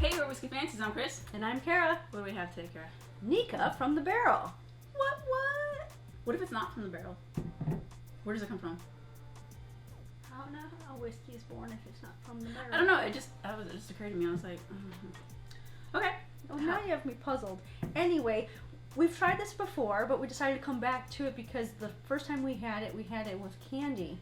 Hey, we're Whiskey Fancies. I'm Chris. And I'm Kara. What do we have today, Kara? Nikka from the barrel. What? What if it's not from the barrel? Where does it come from? I don't know how whiskey is born if it's not from the barrel. I don't know. It just occurred to me. I was like, okay. Well, now you have me puzzled. Anyway, we've tried this before, but we decided to come back to it because the first time we had it with candy,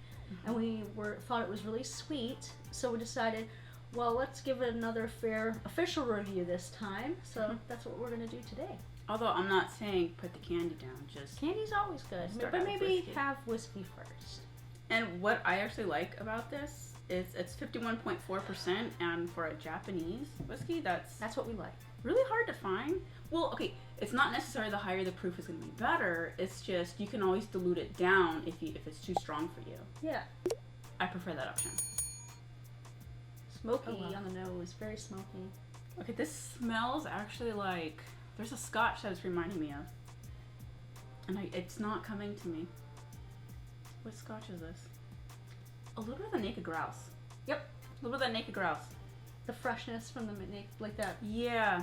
and we thought it was really sweet. So we decided, well, let's give it another fair official review this time. So that's what we're gonna do today. Although I'm not saying put the candy down, just Candy's always good, Start but out with maybe whiskey. have whiskey first. And what I actually like about this is it's 51.4%, and for a Japanese whiskey, that's what we like. really hard to find. Well, okay, it's not necessarily the higher the proof is going to be better. It's just you can always dilute it down if it's too strong for you. Yeah. I prefer that option. Smoky Oh, wow. on the nose, very smoky. Okay, this smells actually like there's a scotch that it's reminding me of, and it's not coming to me. What scotch is this? A little bit of the Nikka grouse. Yep, a little bit of that Nikka grouse. The freshness from the Nikka, like that. Yeah.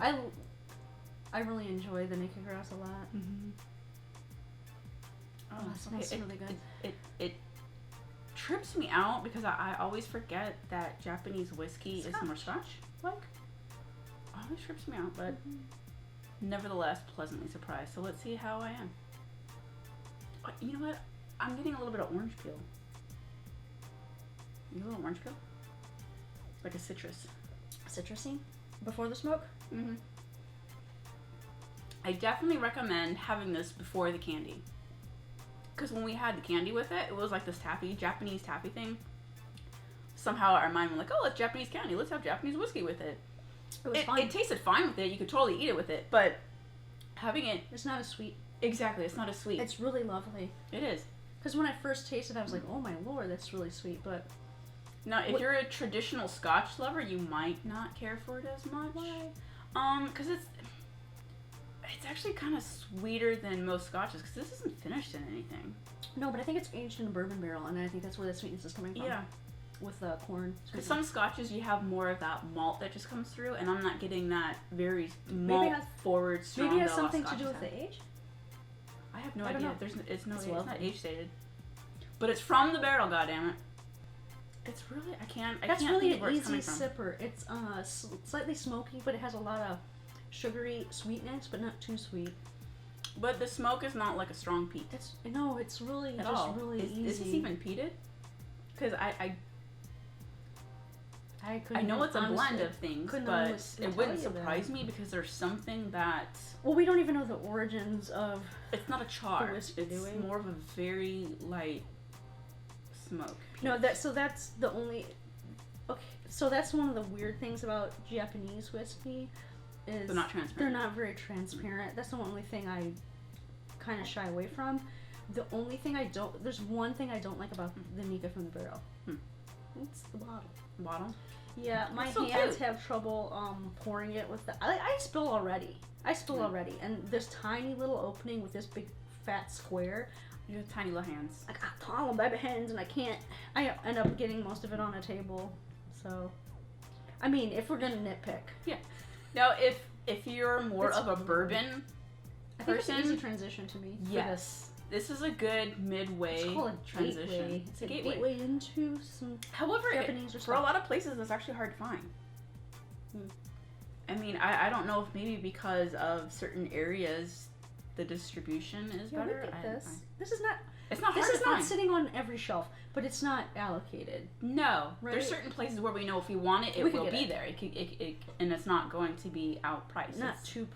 I really enjoy the Nikka grouse a lot. Oh, it smells really good. It trips me out because I always forget that Japanese whiskey is more Scotch-like. Always trips me out, but nevertheless pleasantly surprised. So let's see how I am. You know what? I'm getting a little bit of orange peel. You a little orange peel? Like a citrus. Citrusy before the smoke. I definitely recommend having this before the candy. Because when we had the candy with it, it was like this Japanese taffy thing. Somehow our mind went like, oh, it's Japanese candy. Let's have Japanese whiskey with it. It was fine. It tasted fine with it. You could totally eat it with it. But having it... It's not as sweet. Exactly. It's not as sweet. It's really lovely. It is. Because when I first tasted it, I was like, oh my lord, that's really sweet. But now, if you're a traditional Scotch lover, you might not care for it as much. Why? Because it's actually kind of sweeter than most Scotches. Because this isn't finished in anything. No, but I think it's aged in a bourbon barrel, and I think that's where the sweetness is coming from. Yeah. With the corn. Because some Scotches, you have more of that malt that just comes through, and I'm not getting that very malt-forward, strong. Maybe it has something to do with the age? I have no I don't idea. know. It's not age stated. But it's from the barrel, goddammit. It's really, I can't really think where an it's easy coming from. sipper. It's slightly smoky, but it has a lot of sugary sweetness, but not too sweet. But the smoke is not like a strong peat. It's really At just all. really easy. Is this even peated? Because I couldn't know it's a honestly, blend of things, but it wouldn't surprise me because there's something that... Well, we don't even know the origins of... It's not a char. the whiskey, it's more of a very light smoke. No, that's the only... Okay, so that's one of the weird things about Japanese whiskey is... They're not transparent. They're not very transparent. That's the only thing I kind of shy away from. The only thing there's one thing I don't like about the Nikka from the barrel. It's the bottle. The bottle? Yeah, my hands have trouble pouring it with the... I spill already. Already. And this tiny little opening with this big fat square... You have tiny little hands. I got tall baby hands and I end up getting most of it on a table. So, I mean, if we're going to nitpick. Yeah. Now, if you're more of a bourbon I think person... it's an easy transition to me. Yes. This is a good midway transition. Gateway. It's a gateway into some Japanese or for a lot of places, it's actually hard to find. I mean, I don't know if maybe because of certain areas, the distribution is better. This is not. It's not hard This to is find. not sitting on every shelf, but it's not allocated. No, right? There's certain places where we know if we want it, it will be there. It and it's not going to be outpriced. Not too.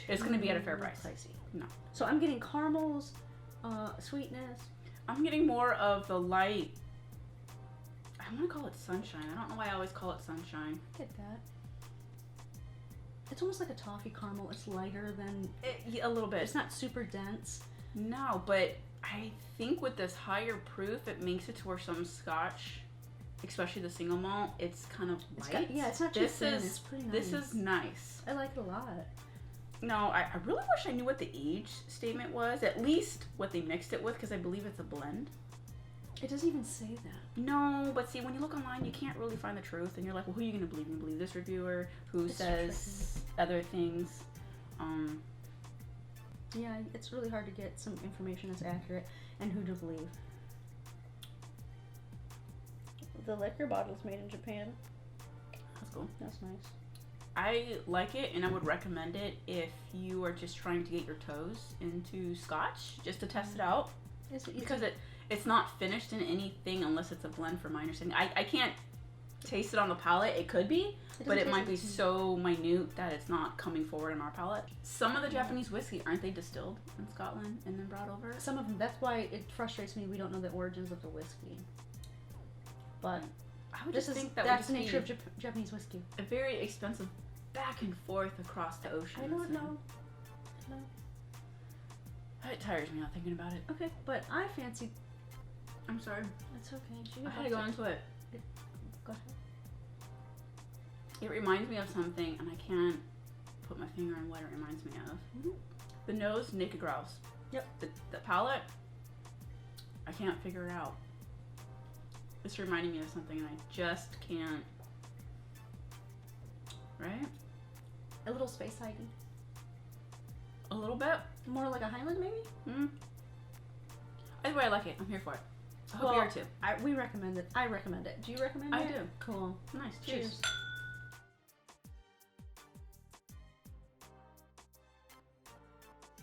It's going to be at a fair price. Pricey. No. So I'm getting caramels, sweetness. I'm getting more of the light. I want to call it sunshine. I don't know why I always call it sunshine. I get that. It's almost like a toffee caramel. It's lighter than... a little bit. It's not super dense. No, but I think with this higher proof, it makes it to where some Scotch, especially the single malt, it's kind of light. It's not too thin. It's pretty nice. This is nice. I like it a lot. No, I really wish I knew what the age statement was. At least what they mixed it with, because I believe it's a blend. It doesn't even say that. No, but see, when you look online, you can't really find the truth, and you're like, well, who are you gonna believe? You believe this reviewer who It's says other things? Yeah, it's really hard to get some information that's accurate and who to believe. The liquor bottle's made in Japan. That's cool. That's nice. I like it, and I would recommend it if you are just trying to get your toes into Scotch, just to test it out. Because it's not finished in anything unless it's a blend, from my understanding. I can't taste it on the palate. It could be, but it might be so minute that it's not coming forward in our palate. Some of the Japanese whiskey, aren't they distilled in Scotland and then brought over? Some of them. That's why it frustrates me we don't know the origins of the whiskey. But I would just think that's the nature of Japanese whiskey. A very expensive back and forth across the ocean. I don't know. No. It tires me out thinking about it. Okay, but I fancy. I'm sorry. It's okay. I had to go into it. Go ahead. It reminds me of something, and I can't put my finger on what it reminds me of. Mm-hmm. The nose, Nikka grouse. Yep. The palate, I can't figure it out. It's reminding me of something, and I just can't. Right? A little space ID. A little bit. More like a Highland, maybe? Either way, I like it. I'm here for it. I hope you are too. We recommend it. I recommend it. Do you recommend it? I do. Cool. Nice. Cheers.